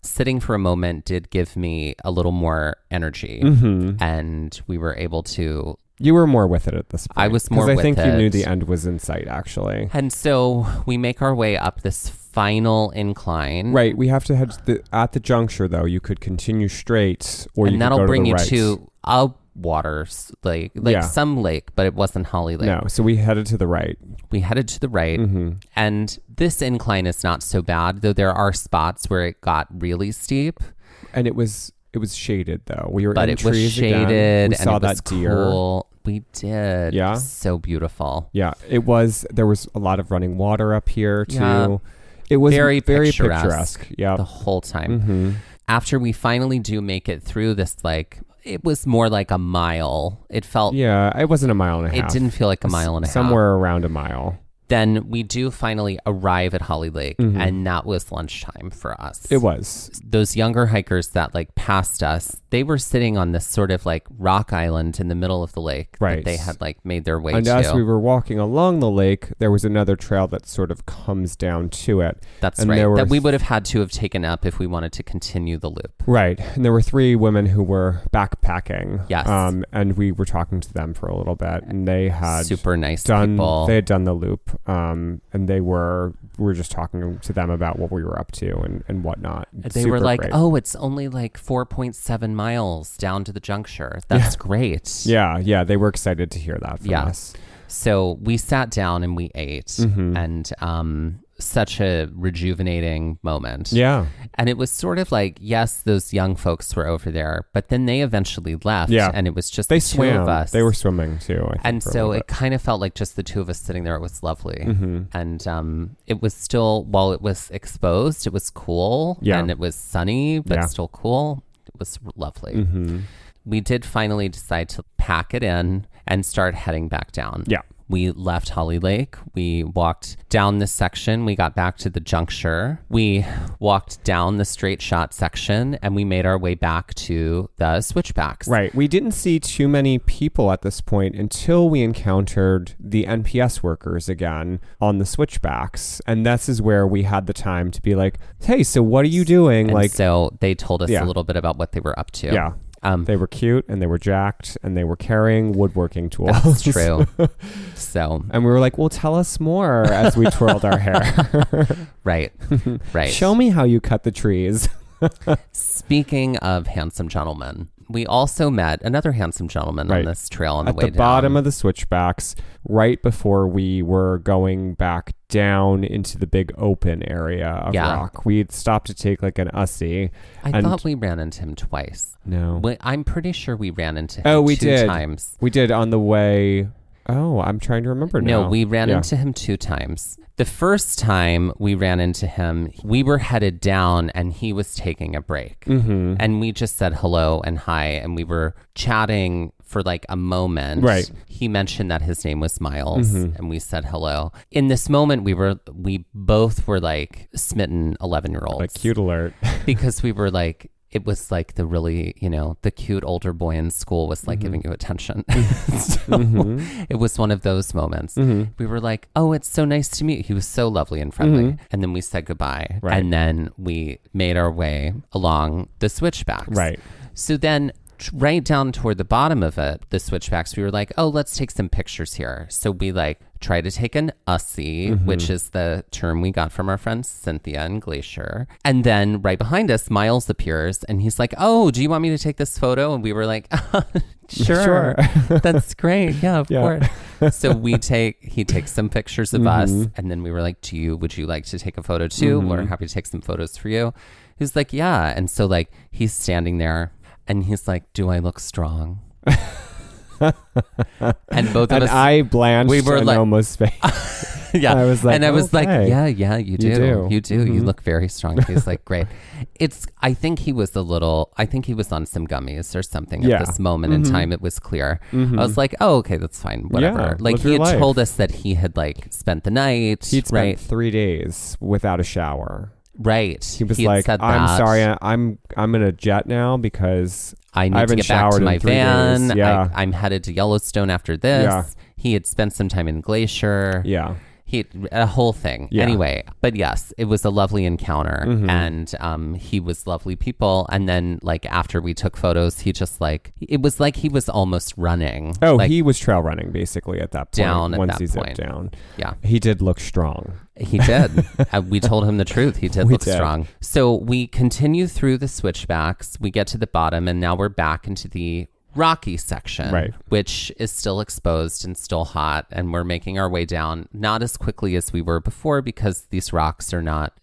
Sitting for a moment did give me a little more energy, and we were able to... You were more with it at this point. I was more with it. Because I think you knew the end was in sight, actually. And so we make our way up this final incline. Right. We have to head at the juncture, though. You could continue straight, or you could go to the right. And that'll bring you to... water, like some lake, but it wasn't Holly Lake. No, so we headed to the right. And this incline is not so bad, though there are spots where it got really steep. And it was shaded though. We were but in it trees was shaded, again. We saw and it was that deer. Cool. We did. Yeah. So beautiful. Yeah, it was. There was a lot of running water up here too. Yeah. It was very picturesque. Yeah, the whole time. After we finally do make it through this, like, it was more like a mile. It felt. Yeah, it wasn't a mile and a half. It didn't feel like a mile and a half. Somewhere around a mile. Then we do finally arrive at Holly Lake, and that was lunchtime for us. It was. Those younger hikers that like passed us, they were sitting on this sort of like rock island in the middle of the lake that they had like made their way to. And as we were walking along the lake, there was another trail that sort of comes down to it. That's right. That we would have had to have taken up if we wanted to continue the loop. Right. And there were 3 women who were backpacking. Yes. And we were talking to them for a little bit, and they had super nice people. They had done the loop. And we were just talking to them about what we were up to and whatnot. They were like, great. Oh, it's only like 4.7 miles down to the juncture. That's great. Yeah. They were excited to hear that from us. So we sat down and we ate, and such a rejuvenating moment. Yeah. And it was sort of like, yes, those young folks were over there, but then they eventually left. Yeah. And it was just the two of us. They were swimming too, I think. And so it kind of felt like just the two of us sitting there. It was lovely. And it was still, while it was exposed, it was cool. Yeah. And it was sunny, but still cool. It was lovely. We did finally decide to pack it in and start heading back down. Yeah. We left Holly Lake. We walked down this section. We got back to the juncture. We walked down the straight shot section, and we made our way back to the switchbacks. Right. We didn't see too many people at this point until we encountered the NPS workers again on the switchbacks. And this is where we had the time to be like, hey, so what are you doing? And so they told us a little bit about what they were up to. Yeah. They were cute and they were jacked and they were carrying woodworking tools. That's true. And we were like, well, tell us more as we twirled our hair. Right. Show me how you cut the trees. Speaking of handsome gentlemen, we also met another handsome gentleman on this trail on the way down. At the bottom of the switchbacks, right before we were going back down into the big open area of rock. We'd stopped to take like an Ussie. I thought we ran into him twice. No. I'm pretty sure we ran into him two times. We did on the way. Oh, I'm trying to remember now. No, we ran into him 2 times. The first time we ran into him, we were headed down and he was taking a break. And we just said hello and hi, and we were chatting for like a moment. Right. He mentioned that his name was Miles, and we said hello. In this moment, we both were like smitten 11-year-olds. Like cute alert. Because we were like, it was like the really, the cute older boy in school was like giving you attention. It was one of those moments. We were like, oh, it's so nice to meet you. He was so lovely and friendly. And then we said goodbye. Right. And then we made our way along the switchbacks. Right. So then right down toward the bottom of it, the switchbacks, we were like, oh, let's take some pictures here. So we like try to take an Ussie, which is the term we got from our friend Cynthia in Glacier. And then right behind us, Miles appears and he's like, oh, do you want me to take this photo? And we were like, sure. That's great. Yeah, of course. So he takes some pictures of us. And then we were like, would you like to take a photo too? We're happy to take some photos for you. He's like, yeah. And so like he's standing there and he's like, do I look strong? And both of us, I blanched we were and like, almost face. Yeah. I was like, and I was like, yeah, you do. You do. Mm-hmm. You look very strong. He's like, great. I think he was on some gummies or something at this moment in time. It was clear. I was like, oh, okay, that's fine. Whatever. Yeah, like he had told us that he had like spent the night. He'd spent 3 days without a shower. Right. He was like, I'm sorry, I'm in a jet now because I need to get back to my van. Yeah. I'm headed to Yellowstone after this. Yeah. He had spent some time in Glacier. Yeah. A whole thing. Yeah. Anyway, but yes, it was a lovely encounter and he was lovely people. And then like after we took photos, he just like, it was like he was almost running. Oh, like, he was trail running basically at that point. Once he zipped down. Yeah. He did look strong. He did. We told him the truth. He did look strong. So we continue through the switchbacks. We get to the bottom and now we're back into the rocky section, right, which is still exposed and still hot. And we're making our way down, not as quickly as we were before because these rocks are not...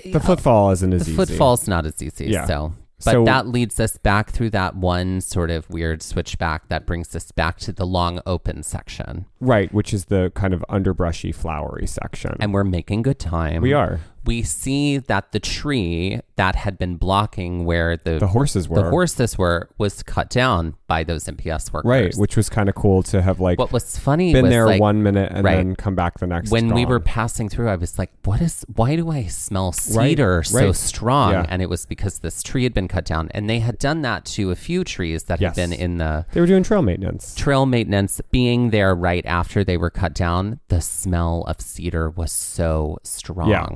the footfall isn't as easy. The footfall's not as easy, yeah. But that leads us back through that one sort of weird switchback that brings us back to the long open section. Right, which is the kind of underbrushy, flowery section. And we're making good time. We are. We see that the tree that had been blocking where the horses were was cut down by those MPS workers. Right, which was kind of cool to have like what was funny been was there like, 1 minute and then come back the next. When gone. we were passing through, I was like, why do I smell cedar so strong? Yeah. And it was because this tree had been cut down, and they had done that to a few trees that had been in the... They were doing trail maintenance. Being there right after they were cut down, the smell of cedar was so strong. Yeah.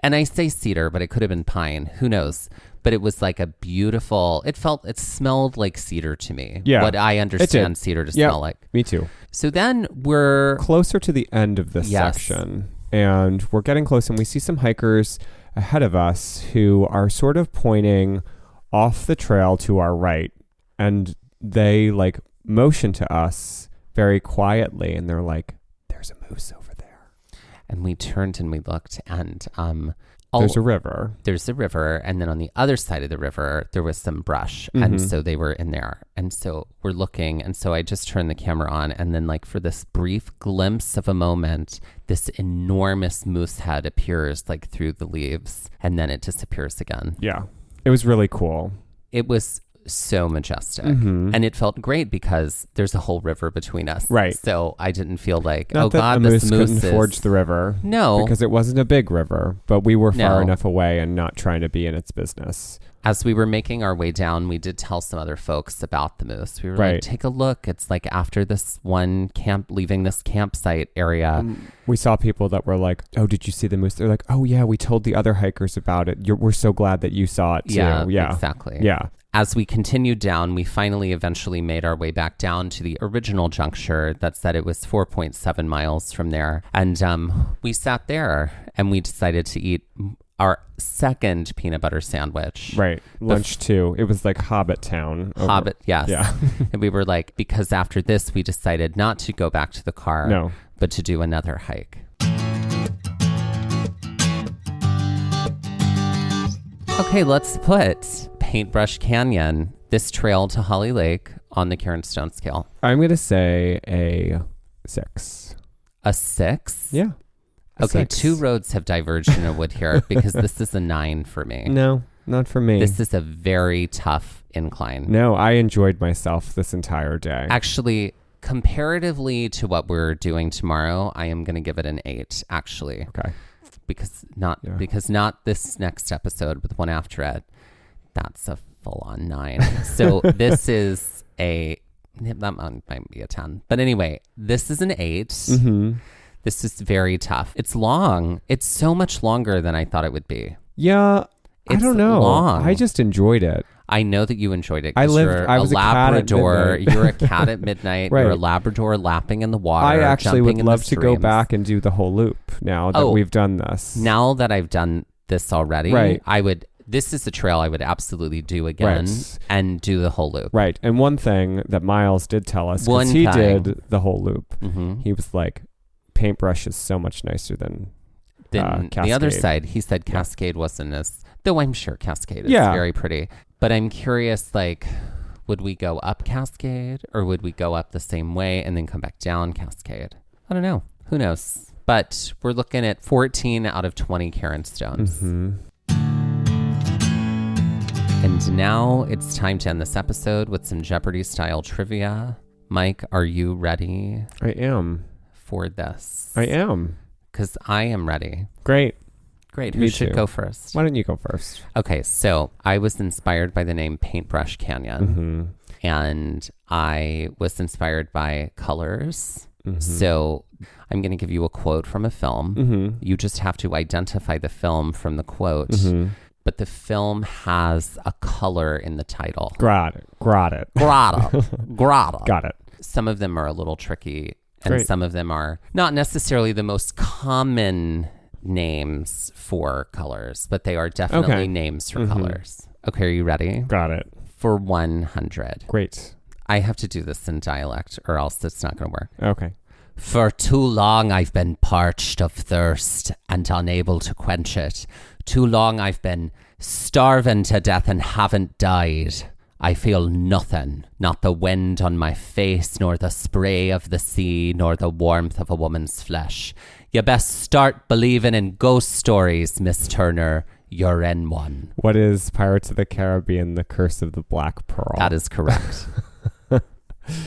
And I say cedar, but it could have been pine. Who knows? But it was like a beautiful... It smelled like cedar to me. Yeah. What I understand cedar to smell like. Me too. So then we're... closer to the end of this section. And we're getting close, and we see some hikers ahead of us who are sort of pointing off the trail to our right. And they like motion to us very quietly, and they're like, there's a moose over there. And we turned and we looked, and there's a river. There's a river, and then on the other side of the river, there was some brush, and so they were in there. And so we're looking, and so I just turned the camera on, and then like for this brief glimpse of a moment, this enormous moose head appears like through the leaves, and then it disappears again. Yeah, it was really cool. It was so majestic, and it felt great because there's a whole river between us, right? So I didn't feel like not that god, this moose couldn't forge the river, no, because it wasn't a big river, but we were far enough away and not trying to be in its business. As we were making our way down, we did tell some other folks about the moose. We were like, take a look. It's like after this one leaving this campsite area. We saw people that were like, oh, did you see the moose? They're like, oh yeah, we told the other hikers about it. We're so glad that you saw it too. Yeah, exactly. Yeah. As we continued down, we eventually made our way back down to the original juncture that said it was 4.7 miles from there. And we sat there and we decided to eat our second peanut butter sandwich. Right. Lunch too. It was like Hobbit Town. Hobbit, yes. Yeah. And we were like, because after this, we decided not to go back to the car, but to do another hike. Okay, let's put Paintbrush Canyon, this trail to Holly Lake, on the Karen Stone scale. I'm going to say a 6. A 6? Yeah. Okay, 6. 2 roads have diverged in a wood here because this is a 9 for me. No, not for me. This is a very tough incline. No, I enjoyed myself this entire day. Actually, comparatively to what we're doing tomorrow, I am going to give it an 8, actually. Okay. Because not this next episode, but the one after it. That's a full-on 9. So this is that might be a 10. But anyway, this is an 8. Mm-hmm. This is very tough. It's long. It's so much longer than I thought it would be. Yeah, I don't know. Long. I just enjoyed it. I know that you enjoyed it. I was a Labrador. You're a cat at midnight. Right. You're a Labrador lapping in the water. I actually would love to go back and do the whole loop now that we've done this. Now that I've done this already, this is a trail I would absolutely do again and do the whole loop. Right. And one thing that Miles did tell us, because he did the whole loop, he was like, Paintbrush is so much nicer than Cascade. The other side, he said Cascade wasn't as, though I'm sure Cascade is very pretty. But I'm curious, like, would we go up Cascade or would we go up the same way and then come back down Cascade? I don't know. Who knows? But we're looking at 14 out of 20 Karen Stones. Mm-hmm. And now it's time to end this episode with some Jeopardy style trivia. Mike, are you ready? I am. For this? I am. Because I am ready. Great. Who should go first? Why don't you go first? Okay, so I was inspired by the name Paintbrush Canyon. And I was inspired by colors. So I'm going to give you a quote from a film. You just have to identify the film from the quote. But the film has a color in the title. Got it. Got it. Some of them are a little tricky. And some of them are not necessarily the most common names for colors, but they are definitely names for colors. Okay, are you ready? Got it. For 100. Great. I have to do this in dialect or else it's not going to work. Okay. For too long I've been parched of thirst and unable to quench it. Too long I've been starving to death and haven't died. I feel nothing, not the wind on my face, nor the spray of the sea, nor the warmth of a woman's flesh. You best start believing in ghost stories, Miss Turner. You're in one. What is Pirates of the Caribbean, The Curse of the Black Pearl? That is correct.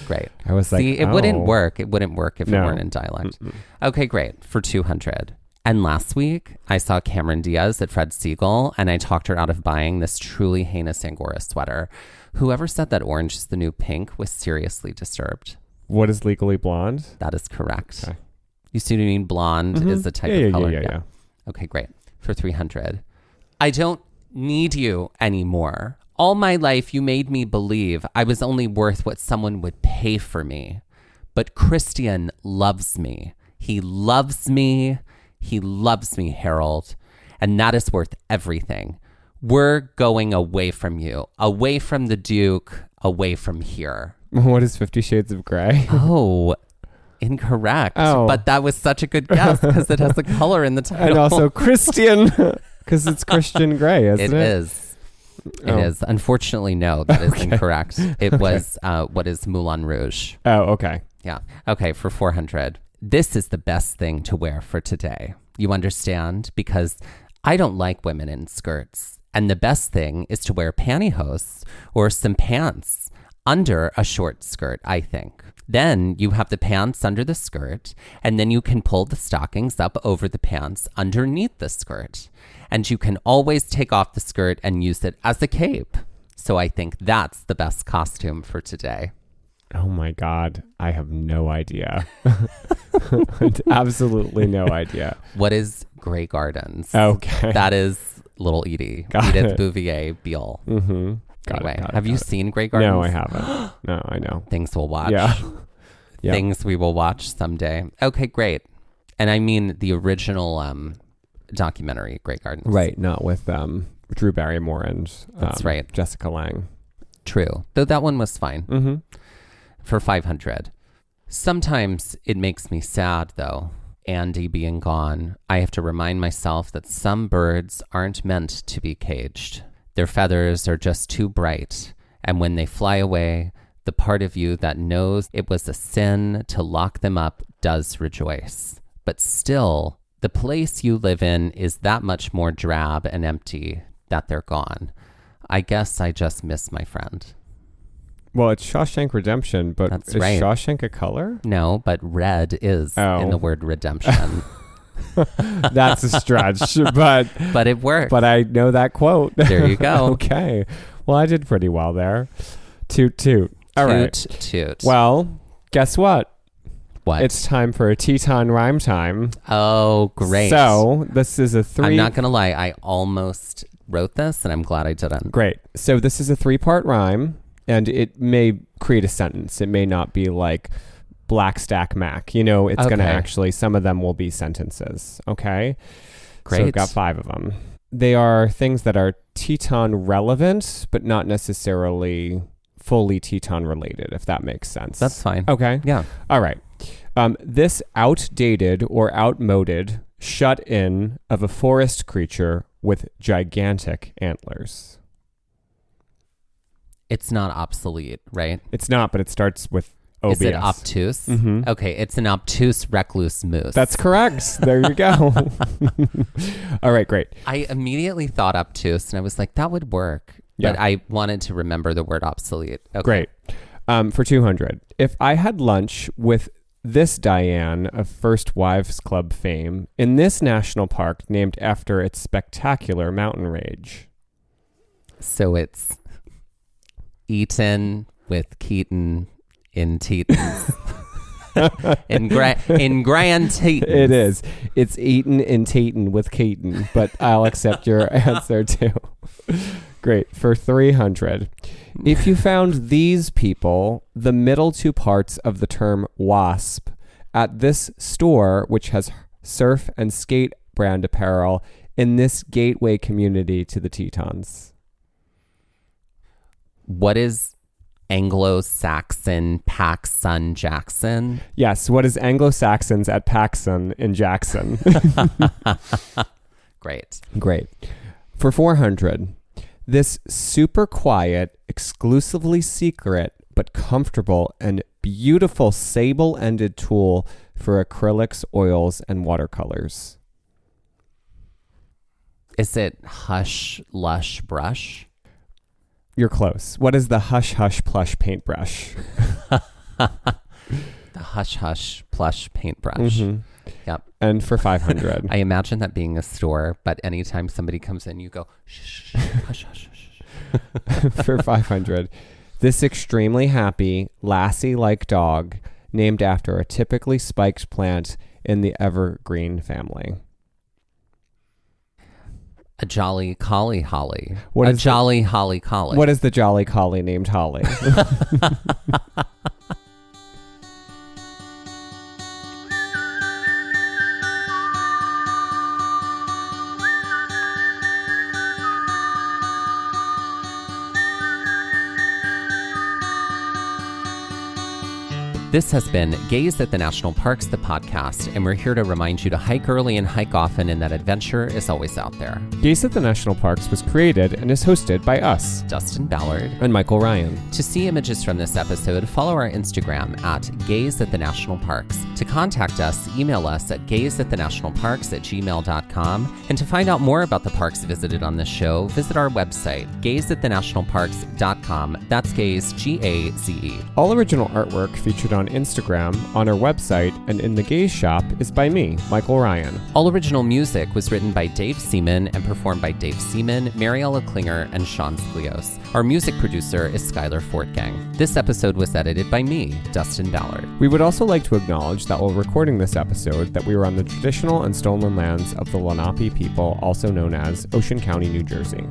Great. I was like, it wouldn't work. It wouldn't work if it weren't in dialect. Mm-mm. Okay, great. For 200. And last week, I saw Cameron Diaz at Fred Siegel, and I talked her out of buying this truly heinous Angora sweater. Whoever said that orange is the new pink was seriously disturbed. What is Legally Blonde? That is correct. Okay. You see what I mean? Blonde is the type of color. Yeah. Okay, great. For 300. I don't need you anymore. All my life, you made me believe I was only worth what someone would pay for me. But Christian loves me. He loves me. He loves me, Harold. And that is worth everything. We're going away from you, away from the Duke, away from here. What is 50 Shades of Grey? Oh, incorrect. Oh. But that was such a good guess because it has the color in the title. And also Christian, because it's Christian Grey, isn't it? It is. It is. Unfortunately, no, that is incorrect. It was what is Moulin Rouge. Oh, okay. Yeah. Okay, for 400. This is the best thing to wear for today. You understand? Because I don't like women in skirts. And the best thing is to wear pantyhose or some pants under a short skirt, I think. Then you have the pants under the skirt, and then you can pull the stockings up over the pants underneath the skirt. And you can always take off the skirt and use it as a cape. So I think that's the best costume for today. Oh my God. I have no idea. Absolutely no idea. What is Grey Gardens? Okay. That is Little Edie. Edith Bouvier Beale. Mm-hmm. Anyway, have you seen Grey Gardens? No, I haven't. No, I know. Things we'll watch. Yeah. Yep. Things we will watch someday. Okay, great. And I mean the original documentary, Grey Gardens. Right, not with Drew Barrymore and that's right. Jessica Lange. True. Though that one was fine. Mm-hmm. For 500. Sometimes it makes me sad, though. Andy being gone, I have to remind myself that some birds aren't meant to be caged. Their feathers are just too bright, and when they fly away, the part of you that knows it was a sin to lock them up does rejoice. But still, the place you live in is that much more drab and empty that they're gone. I guess I just miss my friend. Well, it's Shawshank Redemption, but That's is right. Shawshank a color? No, but red is in the word redemption. That's a stretch, but it worked. But I know that quote. There you go. Okay. Well, I did pretty well there. Toot toot. All right. Toot. Well, guess what? What? It's time for a Teton Rhyme time. Oh, great. So this is a I'm not going to lie. I almost wrote this, and I'm glad I didn't. Great. So this is a 3-part rhyme, and it may create a sentence. It may not be like Black Stack Mac. You know, it's going to actually, some of them will be sentences. Okay? Great. So I've got 5 of them. They are things that are Teton relevant, but not necessarily fully Teton related, if that makes sense. That's fine. Okay? Yeah. All right. This outdated or outmoded shut-in of a forest creature with gigantic antlers. It's not obsolete, right? It's not, but it starts with OBS. Is it obtuse? Mm-hmm. Okay, it's an obtuse recluse moose. That's correct. There you go. All right, great. I immediately thought obtuse, and I was like, that would work. Yeah. But I wanted to remember the word obsolete. Okay. Great. For 200. If I had lunch with this Diane of First Wives Club fame in this national park named after its spectacular mountain range. So it's eaten with Keaton in Tetons. in Grand Teton. It is. It's eaten in Teton with Keaton, but I'll accept your answer too. Great. For 300. If you found these people, the middle 2 parts of the term WASP, at this store, which has surf and skate brand apparel in this gateway community to the Tetons. What is Anglo-Saxon Paxson Jackson? Yes. What is Anglo-Saxons at Paxson in Jackson? Great. For 400, this super quiet, exclusively secret, but comfortable and beautiful sable-ended tool for acrylics, oils, and watercolors. Is it Hush Lush Brush? You're close. What is the Hush Hush Plush Paintbrush? The Hush Hush Plush Paintbrush. Mm-hmm. Yep. And for 500. I imagine that being a store, but anytime somebody comes in, you go, shh, hush, hush, hush. For 500. This extremely happy, lassie-like dog named after a typically spiked plant in the evergreen family. A jolly collie holly. Jolly holly collie. What is the jolly collie named Holly? This has been Gaze at the National Parks, the podcast, and we're here to remind you to hike early and hike often, and that adventure is always out there. Gaze at the National Parks was created and is hosted by us, Dustin Ballard and Michael Ryan. To see images from this episode, follow our Instagram at Gaze at the National Parks. To contact us, email us at gazeatthenationalparks@gmail.com. And to find out more about the parks visited on this show, visit our website, gazeatthenationalparks.com. That's Gaze, Gaze. All original artwork featured on Instagram, on our website, and in the Gaze shop is by me, Michael Ryan. All original music was written by Dave Seaman and performed by Dave Seaman, Mariella Klinger, and Sean Sklios. Our music producer is Skyler Fortgang. This episode was edited by me, Dustin Ballard. We would also like to acknowledge that while recording this episode, that we were on the traditional and stolen lands of the Lenape people, also known as Ocean County, New Jersey.